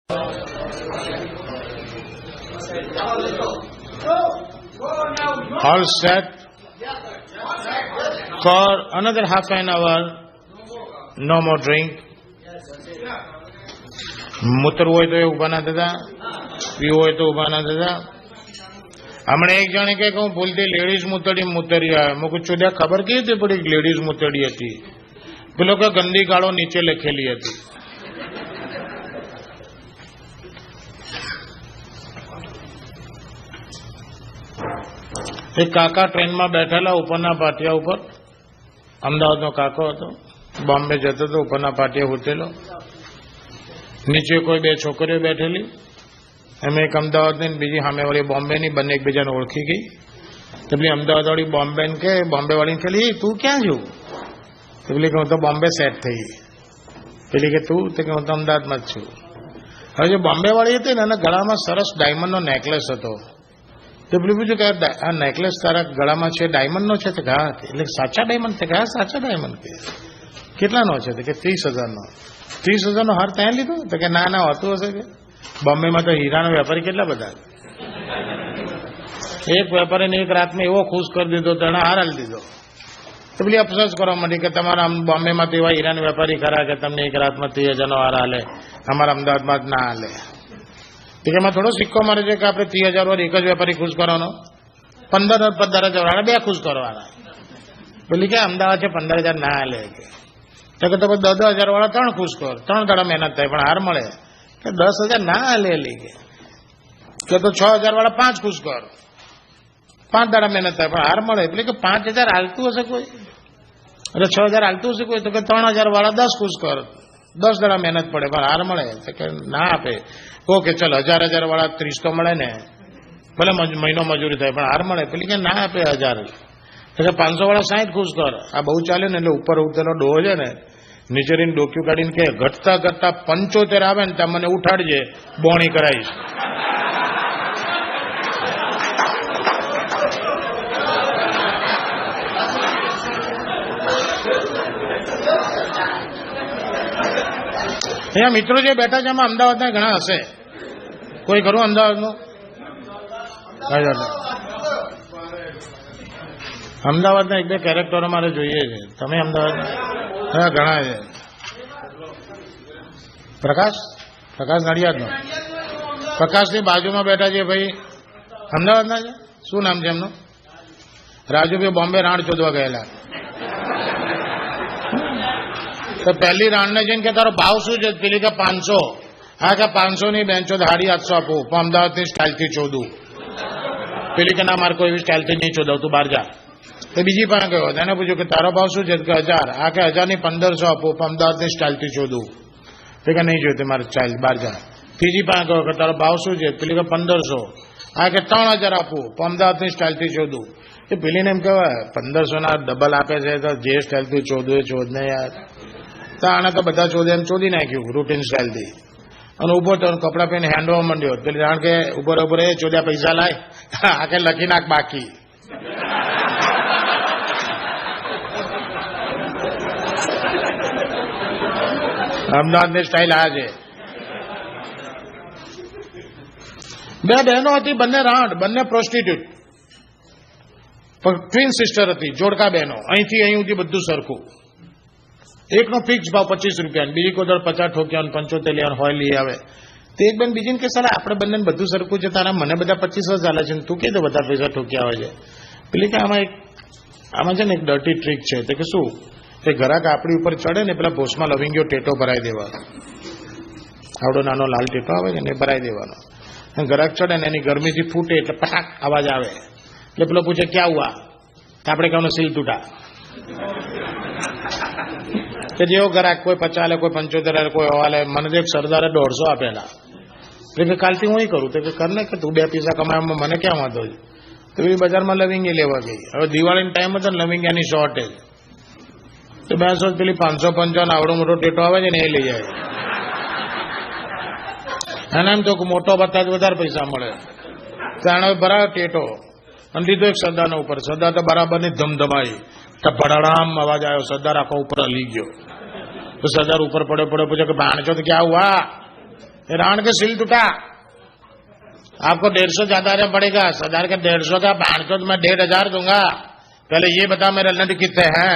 All set for another half an hour. No more drink. મૂતરવું હોય તો એ ઉભા ના થતા, પીવું હોય તો ઉભા ના થતા. હમણાં એક જણે કે હું ભૂલથી લેડીઝ મૂતડી મૂતરી આવે. મુકું ચોદ્યા ખબર કેવી રીતે પડી લેડીઝ મૂતડી હતી? પેલો કે ગંદી ગાળો નીચે લખેલી હતી. એક કાકા ટ્રેનમાં બેઠેલા ઉપરના પાટિયા ઉપર. અમદાવાદનો કાકો હતો, બોમ્બે જતો હતો, ઉપરના પાટિયા ઉતરેલો. નીચે કોઈ બે છોકરીઓ બેઠેલી, એમાં એક અમદાવાદની બીજી સામેવાળી બોમ્બેની, બંને એકબીજાને ઓળખી ગઈ. તો પેલી અમદાવાદવાળી બોમ્બેને કે બોમ્બેવાળીને કે તું ક્યાં છું? તો પેલી કે હું તો બોમ્બે સેટ થઈ. પેલી કે તું? તો કે હું તો અમદાવાદમાં જ છું. હવે જે બોમ્બેવાળી હતી ને એના ગળામાં સરસ ડાયમંડનો નેકલેસ હતો. તો પેલું પૂછ્યું કે આ નેકલેસ તારા ગળામાં છે ડાયમંડનો છે? તો હા. એટલે સાચા ડાયમંડ? છે કે હા સાચા ડાયમંડ. કે કેટલાનો છે? તો કે 30,000નો. 30,000નો હાર ત્યાં લીધો? તો કે ના ના હોતું હશે. કે બોમ્બેમાં તો હીરાનો વેપારી કેટલા બધા. એક વેપારીને એક રાતમાં એવો ખુશ કરી દીધો, તેણે હાર હાલ દીધો. તો પેલી અફસોસ કરવા માંડી કે તમારા બોમ્બેમાં તો એવા હીરાના વેપારી ખરા કે તમને એક રાતમાં 30,000નો હાર હાલે, અમારા અમદાવાદમાં જ ના હાલે. એમાં થોડો સિક્કો મારે છે કે આપણે 30,000 વાર એક જ વેપારી ખુશ કરવાનો, 15,000 વાળા બે ખુશ કરવાના. પેલી કે અમદાવાદ છે 15,000 ના હાલે. તો કે તમે 10,000 વાળા 3 ખુશ કર, 3 દાડા મહેનત થાય પણ હાર મળે. કે 10,000 ના હાલે. કે તો 6,000 વાળા 5 ખુશ કર, 5 દાડા મહેનત થાય પણ હાર મળે. એટલે કે 5,000 હાલતું હશે કોઈ? એટલે 6,000 હાલતું હશે કોઈ? તો કે 3,000 વાળા 10 ખુશ કર, 10 દાડા મહેનત પડે પણ હાર મળે. તો કે ના આપે. ઓકે ચલ 1,000 વાળા 30 તો મળે ને, ભલે મહિનો મજૂરી થાય પણ હાર મળે. પેલી કે ના આપે 1,000. એટલે 500 વાળા 60 ખુશ કર. આ બહુ ચાલે ને એટલે ઉપર ઉતરેલો ડોહો છે ને નીચે રહીને ડોક્યુ કાઢીને કે ઘટતા ઘટતા 75 આવે ને ત્યાં મને ઉઠાડજે, બોણી કરાવીશ. અહીંયા મિત્રો જે બેઠા છે એમાં અમદાવાદના ઘણા હશે. કોઈ ખરું અમદાવાદનું? અમદાવાદના 1-2 કેરેક્ટરો મારે જોઈએ છે. તમે અમદાવાદ? હા ઘણા છે. પ્રકાશ નડિયાદનો. પ્રકાશની બાજુમાં બેઠા છે ભાઈ અમદાવાદના છે. શું નામ છે એમનું? રાજુભાઈ બોમ્બે રાણ શોધવા ગયેલા. તો પહેલી રાણને જઈને કે તારો ભાવ શું છે? પેલી કે 500. હા કે 500 ની બેન્ચો 850 આપું પણ અમદાવાદની સ્ટાઇલથી ચોદું. પેલી કે ના મારે કોઈ એવી સ્ટાઇલથી નહીં ચોદાવ, તું બહાર જા. તો બીજી પાસે ગયો, તેને પૂછ્યું કે તારો ભાવ શું છે? કે 1,000. આ કે 1,000 ની 1,500 આપું પણ અમદાવાદની સ્ટાઇલથી ચોદું. તે કે નહીં જોઈતી મારે સ્ટાઇલ, બહાર જા. ત્રીજી પાસે ગયો કે તારો ભાવ શું છે? પેલી કે 1,500. આ કે 3,000 આપું પણ અમદાવાદની સ્ટાઇલથી ચોદું. એ પેલીને એમ કહેવાય 1,500 ના ડબલ આપે છે તો જે સ્ટાઇલથી ચોદું એ ચોદ ને યાર. તો આને તો બધા ચોદે એમ ચોદી નાખ્યું રૂટીન સ્ટાઇલથી. અને ઉભો તો કપડાં પહેરીને હેન્ડવા માંડ્યો. પેલી જાણ કે ઉપર એ ચોદ્યા પૈસા લાય. આ કે લખી નાખ બાકી. અમદાવાદની સ્ટાઇલ આ છે. 2 બહેનો હતી, બંને રાંડ, બંને પ્રોસ્ટિટ્યુટ, ટ્વિન સિસ્ટર હતી, જોડકા બહેનો. અહીંથી અહીં સુધી બધું સરખું. એકનો ફિક્સ ભાવ 25 રૂપિયા, બીજી કોઈ દર 50 ઠોક્યા 75 લેવાનું હોય લઈ આવે. તો એક બેન બીજીને કે સાલા આપણે બંને બધું સરખું છે, તારા મને બધા 25 ચાલે છે, તું કે તો બધા પૈસા ઠોક્યા હોય છે. પેલી કે આમાં છે ને એક ડર્ટી ટ્રીક છે. તો કે શું? એ ઘરાક આપણી ઉપર ચડે ને પેલા ભોસમાં લવિંગીઓ ટેટો ભરાઈ દેવાનો. આવડો નાનો લાલ ટેટો આવે છે ને એ ભરાઈ દેવાનો. અને ઘરાક ચડે ને એની ગરમીથી ફૂટે એટલે પટાક અવાજ આવે. એટલે પેલો પૂછે ક્યાં હુઆ? આપણે કહેવાનું સીલ તૂટા. કે જેવો ગ્રાહક કોઈ 50 આલે, કોઈ 75 આલે, કોઈ હવાલે. મને તો એક સરદારે 150 આપેલા. એટલે કાલથી હું કરું? તો કે કર ને કે તું 2 પૈસા કમાવામાં મને ક્યાં વાંધો છે. તો પેલી બજારમાં લવિંગી લેવા ગઈ. હવે દિવાળીનો ટાઈમ હતો ને લવિંગિયાની શોર્ટેજ. તો 200 પેલી 555 આવડો મોટો ટેટો આવે છે ને એ લઈ જાય. અને એમ તો મોટો બતા વધારે પૈસા મળે. ત્યારે ભરાયો ટેટો અને લીધો એક સરદારના ઉપર. સરદાર તો બરાબરની ધમધમાઈ, ભડાડામ અવાજ આવ્યો. સરદાર આખો ઉપર હલી ગયો. तो सरदार ऊपर पड़े पूछे कि भाणचोद क्या हुआ? रावण के सिल टूटा, आपको 150 ज्यादा पड़ेगा, सरदार के 150 का 500 मैं 1500 दूंगा, पहले ये बता मेरे लंड कितने हैं।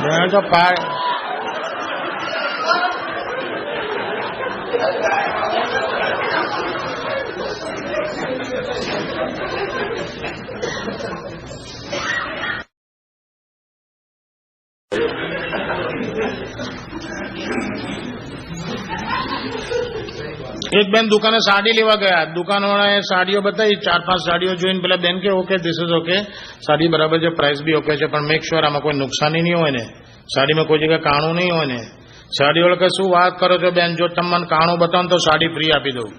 मैं तो एक બેન દુકાને સાડી લેવા ગયા, દુકાનવાળાએ સાડીઓ બતાવી, 4-5 સાડીઓ જોઈને પેલા બેન કે okay this is okay, sari બરાબર છે, પ્રાઇસ બી ઓકે છે, પણ મેક શ્યોર આમાં કોઈ નુકસાની નહીં હોય ને, સાડીમાં કોઈ જગ્યાએ કાણું નહીં હોય ને. સાડીવાળા કે શું વાત કરો છો બેન, જો તમે મને કાણું બતાવો તો સાડી ફ્રી આપી દઉં.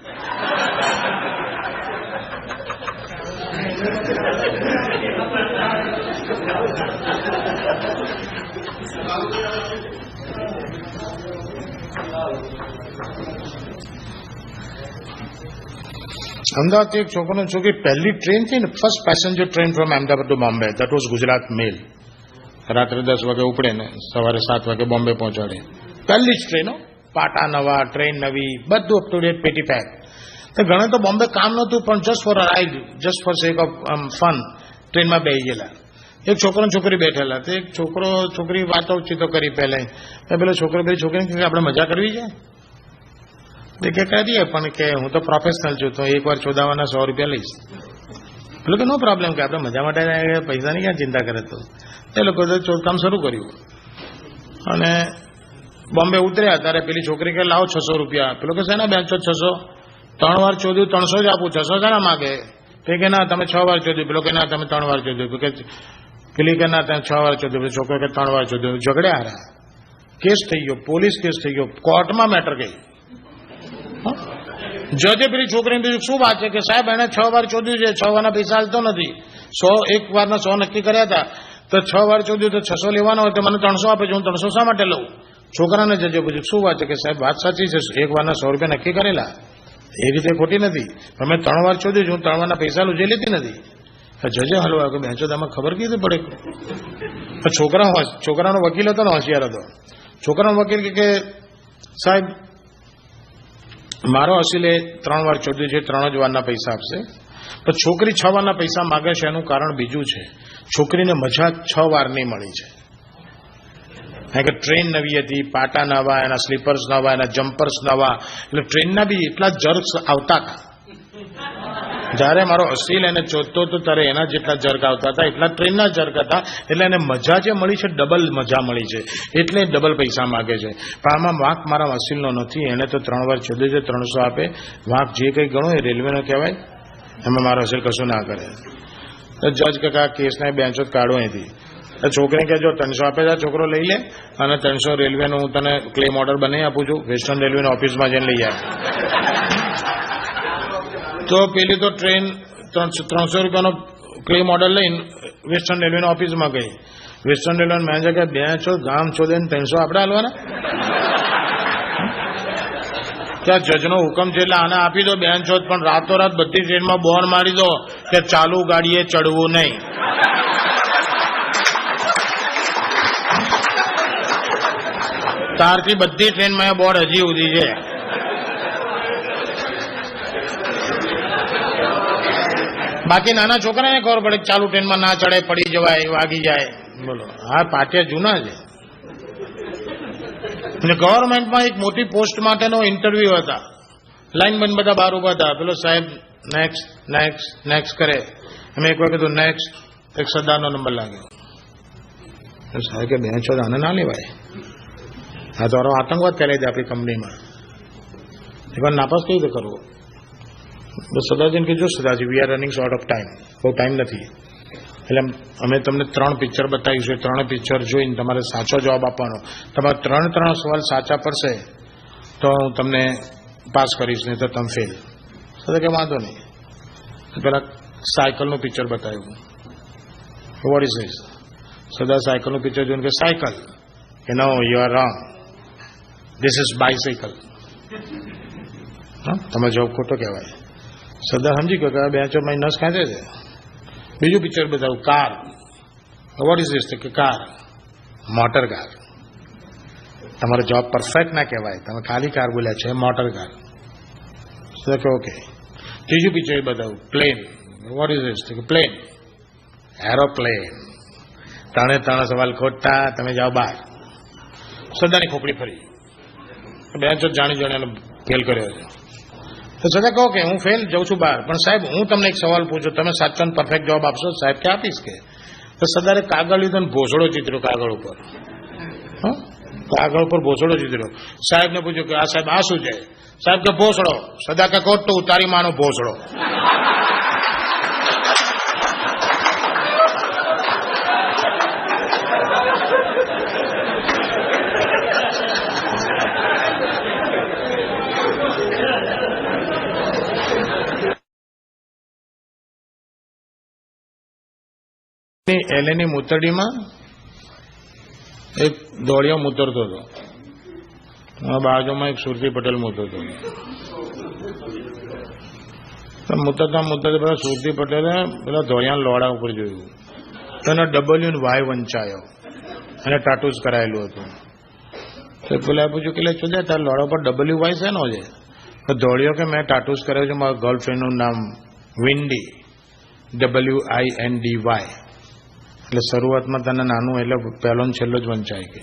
અમદાવાદથી એક છોકરો છોકરી પહેલી ટ્રેન થઈ ને, first passenger train from Ahmedabad to Bombay, that was Gujarat Mail. રાત્રે 10 વાગે ઉપડે ને સવારે 7 વાગે બોમ્બે પહોંચાડે. પહેલી જ ટ્રેનો, પાટા નવા, ટ્રેન નવી, બધું અપ ટુ ડેટ, પેટી પેક. તો ઘણા તો બોમ્બે કામ નહોતું, પણ just for a ride, just four sec of fun ટ્રેનમાં બેસી ગયેલા. એક છોકરો છોકરી બેઠેલા, તો એક છોકરો છોકરી વાતો ચીતો કરી પહેલા, પેલો છોકરો પેલી છોકરીને કે આપણે મજા કરવી છે. કે કરીએ, પણ કે હું તો પ્રોફેશનલ છું, તો એકવાર ચોદાવાના 100 રૂપિયા લઈશ. પેલું કે નો પ્રોબ્લેમ, કે આપણે મજા માટે પૈસાની ક્યાં ચિંતા કરે. તો એ લોકો તો ચોદકામ શરૂ કર્યું અને બોમ્બે ઉતર્યા ત્યારે પેલી છોકરી કે લાવો 600 રૂપિયા. પેલો કે શેના બેન 600? 3 વાર ચોદ્યું, 300 જ આપું, 600 શાના માગે? કે ના તમે 6 વાર ચોદ્યું. પેલો કે ના તમે 3 વાર ચોદ્યું. કે પેલી કે ના તમે 6 વાર ચોદ્યું. છોકરો કે 3 વાર ચોદ્યું. ઝઘડ્યા હારા, કેસ થઈ ગયો, પોલીસ કેસ થઈ ગયો, કોર્ટમાં મેટર ગઈ. જજે પેલી છોકરીને શું વાત છે કે સાહેબ એને 6 વાર ચોદ્યું છે, 6 વારના પૈસા હાલતો નથી. 100 એક વારના 100 નક્કી કર્યા હતા, તો 6 વાર ચોદ્યું તો 600 લેવાનો હોય, તો મને 300 આપે છે, હું 300 શા માટે લઉં? છોકરાને જજે પૂછ્યું શું વાત છે કે સાહેબ વાત સાચી છે, એક વારના 100 રૂપિયા નક્કી કરેલા, એ રીતે ખોટી નથી, અમે 3 વાર ચોદ્યું છે, હું 3 વારના પૈસા લઉં, જે લેતી નથી. જજે હલવા કે બેંચો તમે ખબર કીધી પડે. છોકરાનો વકીલ હતો ને, હોશિયાર હતો. છોકરાનો વકીલ કે સાહેબ મારો અસીલે 3 વાર ચોદ્યું છે, 3 જ વારના પૈસા આપશે. પણ છોકરી 6 વારના પૈસા માગે છે, એનું કારણ બીજું છે. છોકરીને મજા 6 વારની મળી છે. કારણ કે ટ્રેન નવી હતી, પાટા નવા, એના સ્લીપર્સ નવા, એના જમ્પર્સ નવા, એટલે ટ્રેનના બી એટલા જર્ક આવતા હતા. જયારે મારો અસીલ એને ચોદતો હતો ત્યારે એના જેટલા જર્ક આવતા હતા, એટલા ટ્રેનના જર્ક હતા. એટલે એને મજા જે મળી છે, ડબલ મજા મળી છે, એટલે ડબલ પૈસા માગે છે. પણ આમાં વાંક મારા અસીલનો નથી, એને તો 3 વાર ચોદ્યો છે, 300 આપે. વાંક જે કંઈ ગણો એ રેલવેનો કહેવાય, એમાં મારો અસીલ કશું ના કરે. તો જજ કે આ કેસને બેન્ચો કાઢો અહીંથી. છોકરી કે જો 300 આપે છે, છોકરો લઈ લે, અને 300 રેલવેનું હું તને ક્લેમ ઓર્ડર બનાવી આપું છું, વેસ્ટર્ન રેલવેની ઓફિસમાં જઈને લઈ આવે. તો પેલી તો ટ્રેન 300 રૂપિયાનો ક્લેમ ઓર્ડર લઈને વેસ્ટર્ન રેલવેની ઓફિસમાં ગઈ. વેસ્ટર્ન રેલવે મેનેજર કે 200 ગામ ચોદે 300 આપણે હાલવાના? ત્યાં જજનો હુકમ છે એટલે આને આપી દો 200, પણ રાતોરાત બધી ટ્રેનમાં બોર્ડ મારી દો કે ચાલુ ગાડીએ ચડવું નહીં. તારથી બધી ટ્રેનમાં બોર્ડ હજી સુધી છે. બાકી નાના છોકરાને ખબર પડે ચાલુ ટ્રેનમાં ના ચડે, પડી જવાય, વાગી જાય. બોલો, હા પાટિયા જૂના છે. ગવર્મેન્ટમાં એક મોટી પોસ્ટ માટેનો ઇન્ટરવ્યુ હતા, લાઈન બંધ બધા બહાર ઉભા હતા. પેલો સાહેબ નેક્સ્ટ નેક્સ્ટ નેક્સ્ટ કરે, અમે એક વાર કીધું નેક્સ્ટ, એક સરદારનો નંબર લાગ્યો. સાહેબ કે 200 આને ના લેવાય, આ તો આતંકવાદ ફેલાઈ દે આપણી કંપનીમાં. એકવાર નાપાસ કઈ રીતે કરવો? સરદારજીને કીધું Sardarji we are running short of time, બહુ ટાઈમ નથી, એટલે અમે તમને 3 પિક્ચર બતાવીશું, 3 પિક્ચર જોઈને તમારે સાચો જવાબ આપવાનો. તમારા 3 સવાલ સાચા પડશે તો હું તમને પાસ કરીશ, નહીં તો તમે ફેલ. સરદાર કે વાંધો નહીં. પેલા સાયકલનું પિક્ચર બતાવ્યું. What is this? સરદાર સાયકલનું પિક્ચર જોઈને કે સાયકલ, કે no you are wrong, this is bicycle. તમે જવાબ ખોટો કહેવાય. સરદાર સમજી ગયો કે 200 માં નસ ખાંચે છે. બીજું પિક્ચર બતાવું, કાર. Vote is this? કે કાર, મોટર કાર. તમારો જવાબ પરફેક્ટ ના કહેવાય, તમે ખાલી કાર બોલ્યા છે, મોટર કાર. ઓકે. ત્રીજું પીછે એ બતાવું, plane. Vote is this? Plane, aeroplane. ત્રણે સવાલ ખોટા, તમે જાઓ બહાર. સદાની ખોપડી ફરી, બેન છો જાણી જાણે ફેલ કર્યો છે. તો સદા કહો કે હું ફેલ જાઉં છું બહાર, પણ સાહેબ હું તમને એક સવાલ પૂછું, તમે સાચો ને પરફેક્ટ જવાબ આપશો? સાહેબ કે આપીશ. કે તો સદારે કાગળ લીધો ને ભોસડો ચિત્રો કાગળ ઉપર, કાગળ ઉપર ભોસડો ચિત્રો. સાહેબને પૂછ્યું કે આ સાહેબ આ શું છે? સાહેબ કે ભોસડો. સદા કે ખોટું, તારી માનો ભોસડો. એલેની મૂતરડીમાં એક દોડિયો મૂતરતો હતો, બાજુમાં એક સુરતી પટેલ મૂતરતો હતો. મૂતરતા પેલા સુરતી પટેલે પેલા ધોળિયા લોડા ઉપર જોયું, તો એનો W Y વંચાયો અને ટાટુસ કરાયેલું હતું. તો પેલા પૂછ્યું કે ચોદ્યા તારા લોડા ઉપર WY શેનો છે? તો ધોળિયો કે મેં ટાટુસ કરાવ્યું છે મારા ગર્લફ્રેન્ડનું નામ વિન્ડી, WINDY. એટલે શરૂઆતમાં તને નાનું એટલે પહેલો ને છેલ્લો જ વંચાય. કે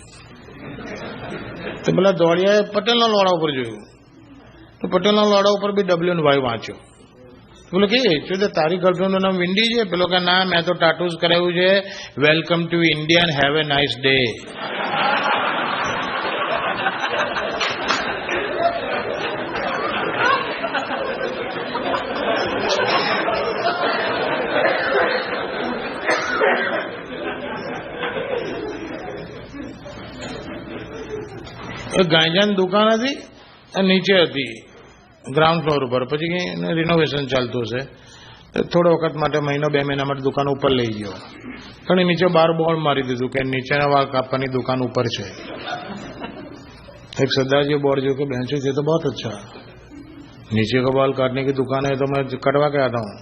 તો પેલા દોડિયાએ પટેલના લોડા ઉપર જોયું, તો પટેલના લોડા ઉપર બી W અને Y વાંચ્યો. બોલો કે તારી ગર્લફ્રેન્ડનું નામ વિન્ડી છે? પેલો કે ના, મેં તો ટાટુસ કરાવ્યું છે welcome to India and have a nice day. ગાંજાની દુકાન હતી નીચે હતી ગ્રાઉન્ડ ફ્લોર ઉપર, પછી રિનોવેશન ચાલતું હશે, થોડો વખત માટે મહિનો 2 મહિના માટે દુકાન ઉપર લઈ ગયો. પણ નીચે બાર બોર્ડ મારી દીધું કે નીચેના વાળ કાપવાની દુકાન ઉપર છે. एक सरदार जी बोर्ड जो कि बहन ये तो बहुत अच्छा, नीचे का बाल काटने की दुकान है तो मैं कटवा के आता हूँ.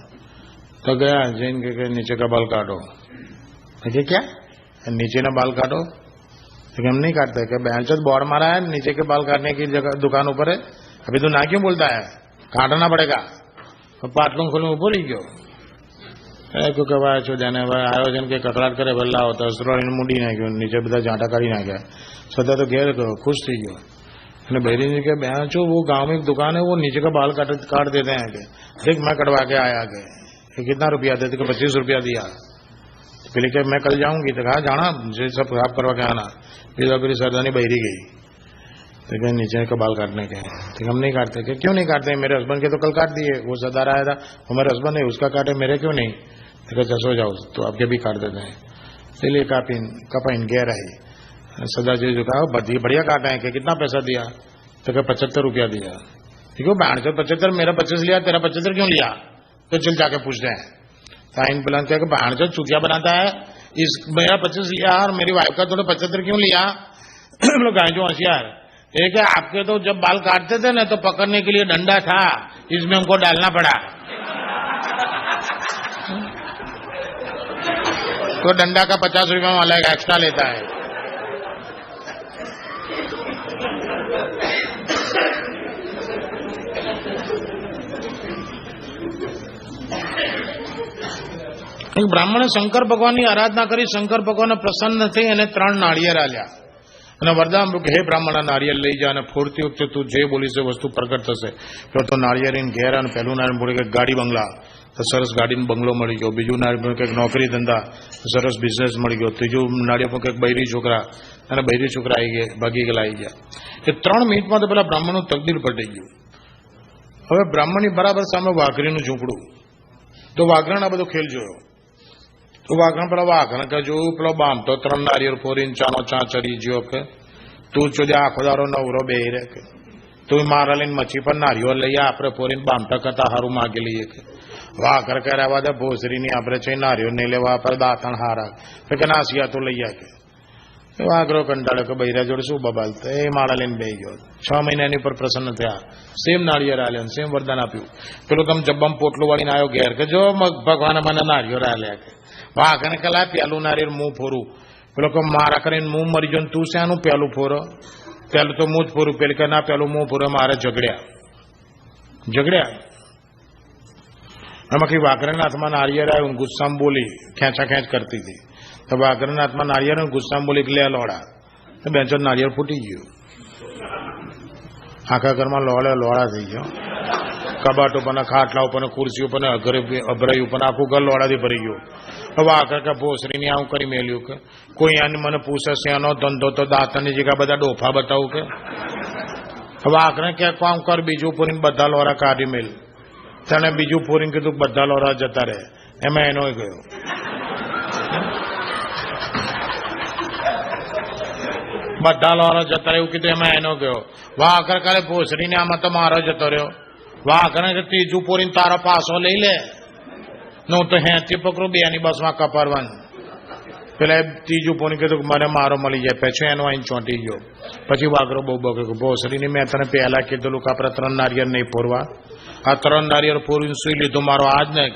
तो गया जैन के नीचे का बाल काटो. देखिए क्या नीचे ना बाल काटो, हम नहीं काटते क्या? बहन बोर्ड मारा है नीचे के बाल काटने की जगह दुकान ऊपर है. अभी तो ना क्यों बोलता है, काटना पड़ेगा. तो पाटलू खोलू ऊपर ही क्यों क्योंकि भाई छो जाने भाई आयोजन के ककड़ाट करे भल्ला होता है मूडी नाख्યું नीचे બધા जाटा काढ़ी नाख्या. सदा तो घेर गयो, खुश थी गयो. बहरी जी के बहन छो वो गांव में एक दुकान है वो नीचे का बाल काट देते हैं के देख मैं कटवा के आया के कितना रुपया देते? 25 रुपया दिया. पहले के मैं कल जाऊंगी तो कहा जाना मुझे सब खराब करवा के आना. फिर सरदानी बहरी गई तो नीचे का बाल काटने के. तो हम नहीं काटते. कि क्यों नहीं काटते? मेरे हस्बैंड के तो कल काट दिए, वो सरदार आया था वो मेरे हस्बैंड है उसका काटे, मेरे क्यों नहीं? तो सो जाओ तो आपके भी काट देते हैं. चलिए कपाइन गहरा है. सरदार जी जो कहा बढ़िया काटा है कि कितना पैसा दिया? तो क्या 75 रुपया दिया. ठीक है 75 मेरा 25 लिया तेरा 75 क्यों लिया? तो चल जाके पूछते हैं. साइन प्लान क्या भाणचोद चूतिया बनाता है, इस मेरा 25 लिया और मेरी वाइफ का थोड़ा 75 क्यों लिया? लोग गाय जो होशियार एक है आपके तो जब बाल काटते थे ना तो पकड़ने के लिए डंडा था, इसमें हमको डालना पड़ा. तो डंडा का 50 रुपया वाला एक्स्ट्रा लेता है. એક બ્રાહ્મણે શંકર ભગવાનની આરાધના કરી, શંકર ભગવાન પ્રસન્ન થઈ અને 3 નાળિયેર આલ્યા અને વરદાન કે હે બ્રાહ્મણ નાળિયેર લઈ જા અને ફોડતી વખતે તું જે બોલીશ એ વસ્તુ પ્રગટ થશે. તો નાળિયેરીને ઘેર અને પહેલું નાળિયેર બોલે કે ગાડી બંગલા, તો સરસ ગાડીનો બંગલો મળી ગયો. બીજું નાળિયેર કંઈક નોકરી ધંધા, સરસ બિઝનેસ મળી ગયો. ત્રીજું નાળિયેર પર કંઈક બૈરી છોકરા અને બૈરી છોકરા આવી ગયા, ભાગી ગયેલા આવી ગયા. એ 3 મિનિટમાં તો પેલા બ્રાહ્મણનું તકદીર પલટાઈ ગયું. હવે બ્રાહ્મણની બરાબર સામે વાઘરીનું ઝૂંપડું. તો વાઘરણ આ બધો ખેલ જોયો. તો વાઘરણ પેલા વાઘરણ કે જોયું પેલો બામ તો 3 નાળિયેર ફોરીને ચાનો ચા ચડી ગયો કે તું ચોદ્યા આખો દારો નવરો બે રે કે તું મારા લઈને મચ્છી પર નાળિયેર લઈએ આપણે ફોરીને બામટા કરતા હારું માગી લઈએ કે વાઘર કે રહેવા દે ભોસરીની આપણે છે નાળિયેર નહીં લેવા આપણે દાંતણ હારા કે નાસિયા તો લઈએ કે વાઘરો કંટાળ્યો કે બૈરા જોડે શું બબાલતા એ માળા લઈને બેસી ગયો. 6 મહિનાની ઉપર પ્રસન્ન થયા. સેમ નાળિયેર આલ્યા, સેમ વરદાન આપ્યું. પેલો તમે જબ્બામ પોટલું વાળીને આવ્યો ઘેર કે જો ભગવાને મને નાળિયેર આલ્યા કે વાઘને કલા પેલું નાળિયેર મું ફોરું. પેલો કે મારા કરીને મું મરી ગયો તું શાનું પેલું ફોરો? પેલું તો હું જ પૂરું, પેલું કે ના પેલું હું પૂરું, મારે ઝઘડ્યા. એમાંથી વાઘરનાથમાં નારિયેળ આવ્યું, ગુસ્સામાં બોલી ખેંચાખેંચ કરતી હતી. તો વાઘરનાથમાં નારિયેળ ગુસ્સામાં બોલી કે લે લોડા, તો બેંચો નારિયેળ ફૂટી ગયું. આખા ઘરમાં લોડા થઈ ગયો. કબાટ ઉપર, ખાટલા ઉપર, ખુરશી ઉપર, અભરાઈ ઉપર આખું ઘર લોડાથી ભરી ગયું. હવે આખા કે ભોસરીની આવું કરી મેલ્યું કે કોઈ આની મને પૂછે છે એનો ધંધો તો દાંતની જગ્યા બધા ડોફા બતાવું કે. હવે આખરે ક્યાંક કામ કર, બીજું પૂરીને બધા લોરા કાઢી મેલ. તેને બીજું પૂરીને કીધું બધા લોરા જતા રહે. એમાં એનો ગયો. બધા લોરા જતા રહે એવું કીધું, એમાં એનો ગયો. વાહ આખર કરે ભોસરીને આમાં તો મારો જતો રહ્યો. વાહ આખરે ત્રીજું પૂરીને તારો પાસો લઈ લે. હું તો હેથી પકડું, બેની બસમાં કપારવાનું. પેલા ત્રીજું પૂરી કીધું મને મારો મળી જાય. પછી એનો અહીં ચોંટી ગયો. પછી વાઘરો બહુ બગડ્યો. ભોસરીની મેં તને પહેલા કીધેલું કે આપણે 3 નારિયેળ નહીં પૂરવા. આ 3 નારિયેળ પૂરીને સુઈ લીધું મારો આજ નહીં.